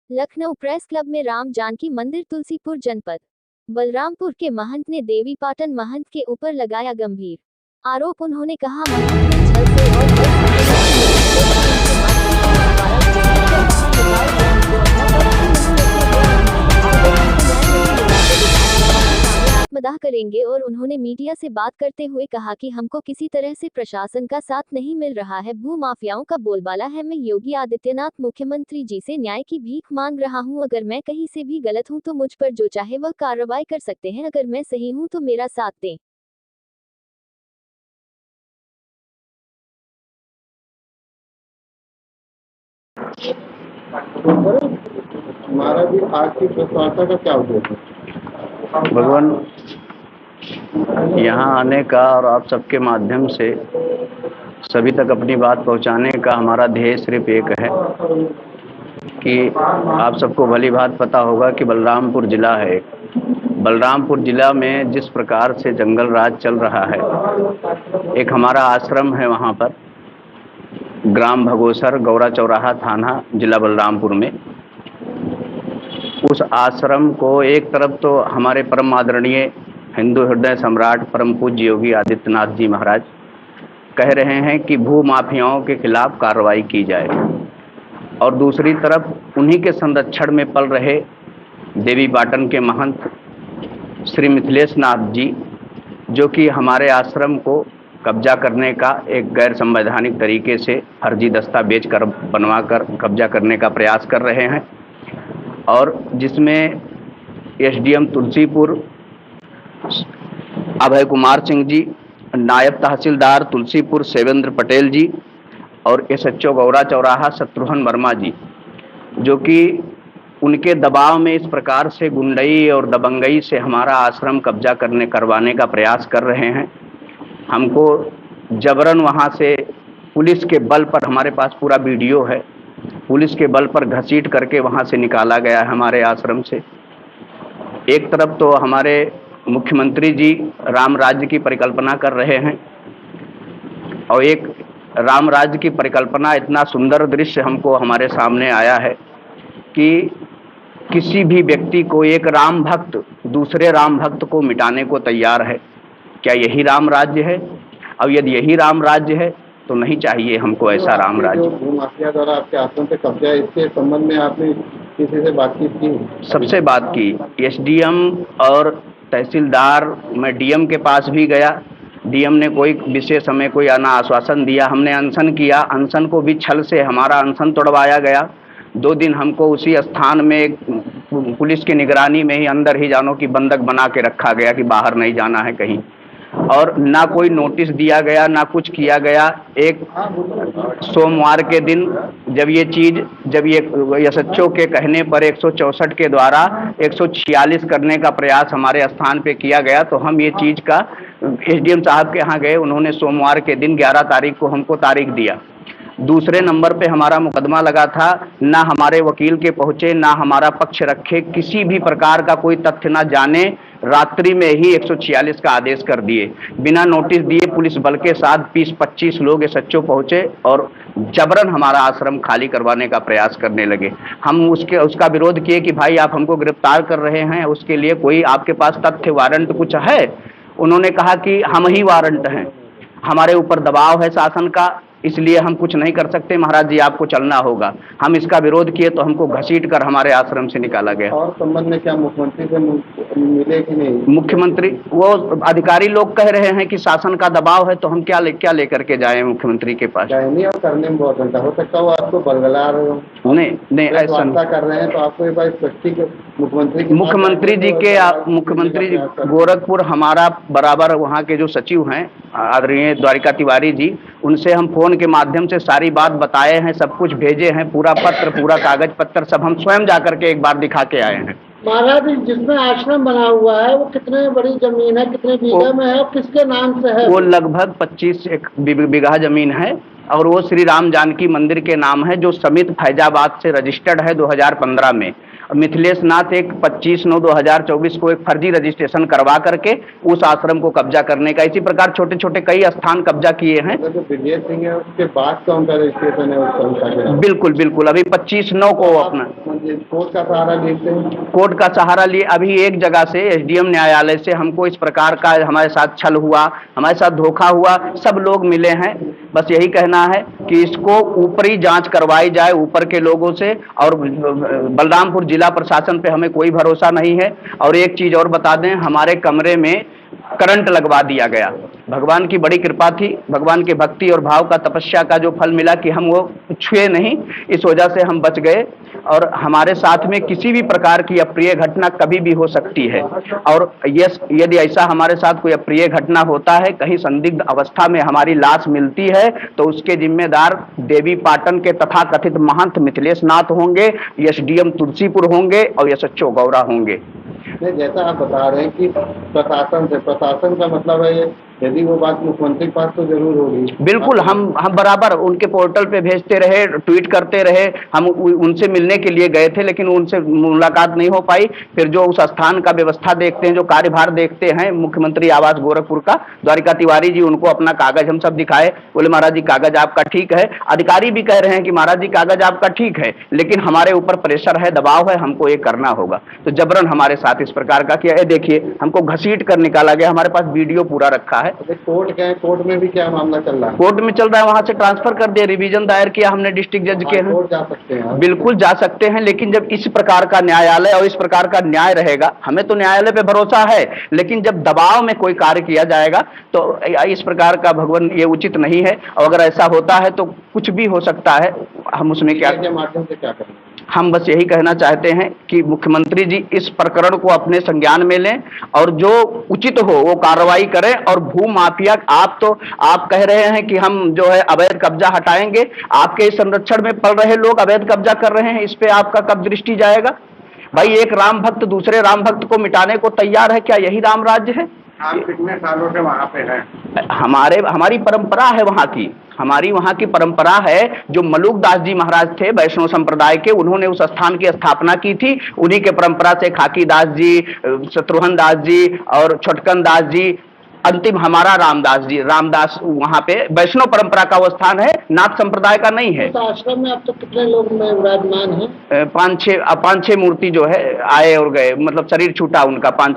Lucknow press club में राम जानकी मंदिर तुलसीपुर जनपद बलरामपुर के महंत ने देवीपाटन महंत के ऊपर लगाया गंभीर आरोप। उन्होंने कहा महंत ने छल से और मदाह करेंगे और उन्होंने मीडिया से बात करते हुए कहा कि हमको किसी तरह से प्रशासन का साथ नहीं मिल रहा है। भू माफियाओं का बोलबाला है। मैं योगी आदित्यनाथ मुख्यमंत्री जी से न्याय की भीख मांग रहा हूं। अगर मैं कहीं से भी गलत हूं तो मुझ पर जो चाहे वह कार्रवाई कर सकते हैं। अगर मैं सही हूं तो मेरा साथ दें। महाराज जी, आज की प्रेस वार्ता का क्या उद्देश्य है? भगवान, यहाँ आने का और आप सबके माध्यम से सभी तक अपनी बात पहुँचाने का हमारा ध्येय सिर्फ एक है कि आप सबको भली बात पता होगा कि बलरामपुर जिला है। बलरामपुर जिला में जिस प्रकार से जंगल राज चल रहा है, एक हमारा आश्रम है वहाँ पर, ग्राम भगोसर, गौरा चौराहा थाना, जिला बलरामपुर में। उस आश्रम को एक तरफ तो हमारे परम आदरणीय हिंदू हृदय सम्राट परम पूज्य योगी आदित्यनाथ जी महाराज कह रहे हैं कि भू माफियाओं के खिलाफ कार्रवाई की जाए, और दूसरी तरफ उन्हीं के संरक्षण में पल रहे देवीपाटन के महंत श्री मिथिलेश नाथ जी, जो कि हमारे आश्रम को कब्जा करने का एक गैर संवैधानिक तरीके से फर्जी दस्तावेज कर बनवा कर कब्जा करने का प्रयास कर रहे हैं, और जिसमें एसडीएम तुलसीपुर अभय कुमार सिंह जी, नायब तहसीलदार तुलसीपुर सेवेंद्र पटेल जी और एसएचओ गौरा चौराहा शत्रुघ्न वर्मा जी, जो कि उनके दबाव में इस प्रकार से गुंडई और दबंगई से हमारा आश्रम कब्जा करवाने का प्रयास कर रहे हैं। हमको जबरन वहाँ से पुलिस के बल पर, हमारे पास पूरा वीडियो है, पुलिस के बल पर घसीट करके वहाँ से निकाला गया है हमारे आश्रम से। एक तरफ तो हमारे मुख्यमंत्री जी राम राज्य की परिकल्पना कर रहे हैं, और एक राम राज्य की परिकल्पना, इतना सुंदर दृश्य हमको हमारे सामने आया है कि किसी भी व्यक्ति को, एक राम भक्त दूसरे राम भक्त को मिटाने को तैयार है। क्या यही राम राज्य है? अब यदि यही राम राज्य है तो नहीं चाहिए हमको ऐसा राम राज्य। भू माफिया द्वारा आपके आश्रम पे कब्जा, इसके संबंध में आपने किसी से बातचीत की? सबसे बात की, एसडीएम और तहसीलदार, मैं डीएम के पास भी गया। डीएम ने कोई विशेष हमें कोई आश्वासन दिया। हमने अनशन किया, अनशन को भी छल से हमारा अनशन तोड़वाया गया। 2 दिन हमको उसी स्थान में पुलिस की निगरानी में ही अंदर ही जानो कि बंधक बना के रखा गया कि बाहर नहीं जाना है कहीं, और ना कोई नोटिस दिया गया, ना कुछ किया गया। एक सोमवार के दिन जब ये एसएचओ के कहने पर 164 के द्वारा 146 करने का प्रयास हमारे स्थान पे किया गया, तो हम ये चीज़ का एसडीएम साहब के यहाँ गए। उन्होंने सोमवार के दिन 11 तारीख को हमको तारीख दिया। दूसरे नंबर पे हमारा मुकदमा लगा था, ना हमारे वकील के पहुँचे, ना हमारा पक्ष रखे, किसी भी प्रकार का कोई तथ्य ना जाने, रात्रि में ही 146 का आदेश कर दिए। बिना नोटिस दिए पुलिस बल के साथ 20-25 लोग एसएचओ पहुँचे और जबरन हमारा आश्रम खाली करवाने का प्रयास करने लगे। हम उसका विरोध किए कि भाई आप हमको गिरफ्तार कर रहे हैं, उसके लिए कोई आपके पास तथ्य वारंट कुछ है? उन्होंने कहा कि हम ही वारंट हैं, हमारे ऊपर दबाव है शासन का, इसलिए हम कुछ नहीं कर सकते, महाराज जी आपको चलना होगा। हम इसका विरोध किए तो हमको घसीट कर हमारे आश्रम से निकाला गया। और संबंध में क्या मुख्यमंत्री से मिले कि नहीं? मुख्यमंत्री, वो अधिकारी लोग कह रहे हैं कि शासन का दबाव है, तो हम क्या लेकर के जाएं मुख्यमंत्री के पास? नहीं, और करने में बहुत घंटा हो सकता है आपको बरगला रहे हो। नहीं ऐसा कर रहे हैं, तो आपको एक बार मुख्यमंत्री जी गोरखपुर, हमारा बराबर वहाँ के जो सचिव हैं आदरणीय द्वारिका तिवारी जी, उनसे हम फोन के माध्यम से सारी बात बताए हैं, सब कुछ भेजे हैं, पूरा पत्र, पूरा कागज पत्र सब हम स्वयं जाकर के एक बार दिखा के आए हैं। महाराज, जिसमें आश्रम बना हुआ है वो कितने बड़ी जमीन है, कितने बीघा में है और किसके नाम से है? वो लगभग 25 बीघा जमीन है, और वो श्री राम जानकी मंदिर के नाम है, जो समित फैजाबाद से रजिस्टर्ड है 2015 में। मिथिलेश नाथ एक 25/9/2024 को एक फर्जी रजिस्ट्रेशन करवा करके उस आश्रम को कब्जा करने का, इसी प्रकार छोटे छोटे कई स्थान कब्जा किए हैं। जो विजय सिंह है उसके बाद का उनका रजिस्ट्रेशन है उस संस्था के नाम। बिल्कुल बिल्कुल, अभी 25/9 को अपना कोर्ट का सहारा लेते हैं। कोर्ट का सहारा लिए अभी एक जगह से एसडीएम न्यायालय से हमको इस प्रकार का हमारे साथ छल हुआ, हमारे साथ धोखा हुआ, सब लोग मिले हैं। बस यही कहना है कि इसको ऊपरी जांच करवाई जाए ऊपर के लोगों से, और बलरामपुर जिला प्रशासन पे हमें कोई भरोसा नहीं है। और एक चीज और बता दें, हमारे कमरे में करंट लगवा दिया गया। भगवान की बड़ी कृपा थी, भगवान के भक्ति और भाव का तपस्या का जो फल मिला कि हम वो छुए नहीं, इस वजह से हम बच गए। और हमारे साथ में किसी भी प्रकार की अप्रिय घटना कभी भी हो सकती है, और यदि ऐसा हमारे साथ कोई अप्रिय घटना होता है, कहीं संदिग्ध अवस्था में हमारी लाश मिलती है, तो उसके जिम्मेदार देवी पाटन के तथाकथित महंत मिथिलेश नाथ होंगे, एसडीएम तुलसीपुर होंगे और एसएचओ गौरा होंगे। नहीं, जैसा आप बता रहे हैं कि प्रशासन का मतलब है, यदि वो बात मुख्यमंत्री के पास तो जरूर होगी। बिल्कुल, हम बराबर उनके पोर्टल पे भेजते रहे, ट्वीट करते रहे, हम उनसे मिलने के लिए गए थे, लेकिन उनसे मुलाकात नहीं हो पाई। फिर जो उस स्थान का व्यवस्था देखते हैं, जो कार्यभार देखते हैं मुख्यमंत्री आवास गोरखपुर का, द्वारिका तिवारी जी, उनको अपना कागज हम सब दिखाए, बोले महाराज जी कागज आपका ठीक है। अधिकारी भी कह रहे हैं कि महाराज जी कागज आपका ठीक है, लेकिन हमारे ऊपर प्रेशर है, दबाव है, हमको ये करना होगा। तो जबरन हमारे साथ इस प्रकार का किया है। देखिए हमको घसीट कर निकाला गया, हमारे पास वीडियो पूरा रखा है। कोर्ट गए, कोर्ट में भी क्या मामला चल रहा है? कोर्ट में चल रहा है, वहां से ट्रांसफर कर दिया, रिवीजन दायर किया हमने डिस्ट्रिक्ट जज के। कोर्ट जा सकते हैं? बिल्कुल जा सकते हैं, लेकिन जब इस प्रकार का न्यायालय और इस प्रकार का न्याय रहेगा, हमें तो न्यायालय पे भरोसा है, लेकिन जब दबाव में कोई कार्य किया जाएगा तो इस प्रकार का भगवान ये उचित नहीं है। और अगर ऐसा होता है तो कुछ भी हो सकता है, हम उसमें क्या माध्यम से क्या करें? हम बस यही कहना चाहते हैं कि मुख्यमंत्री जी इस प्रकरण को अपने संज्ञान में लें और जो उचित हो वो कार्रवाई करें। और भू माफिया, आप कह रहे हैं कि हम जो है अवैध कब्जा हटाएंगे, आपके इस संरक्षण में पड़ रहे लोग अवैध कब्जा कर रहे हैं, इस पे आपका कब दृष्टि जाएगा? भाई, एक राम भक्त दूसरे राम भक्त को मिटाने को तैयार है, क्या यही राम राज्य है? आप कितने सालों से वहाँ पे हैं? हमारी परंपरा है वहाँ की, हमारी वहाँ की परंपरा है। जो मलुक दास जी महाराज थे वैष्णव संप्रदाय के, उन्होंने उस स्थान की स्थापना की थी। उन्हीं के परंपरा से खाकी दास जी, शत्रुघ्न दास जी और छोटकन दास जी, अंतिम हमारा रामदास जी, रामदास वहाँ पे वैष्णव परंपरा का वो स्थान है, नाथ संप्रदाय का नहीं है। तो आश्रम में अब तक कितने लोग विराजमान हैं? 5-6 मूर्ति जो है आए और गए, मतलब शरीर छूटा उनका, 5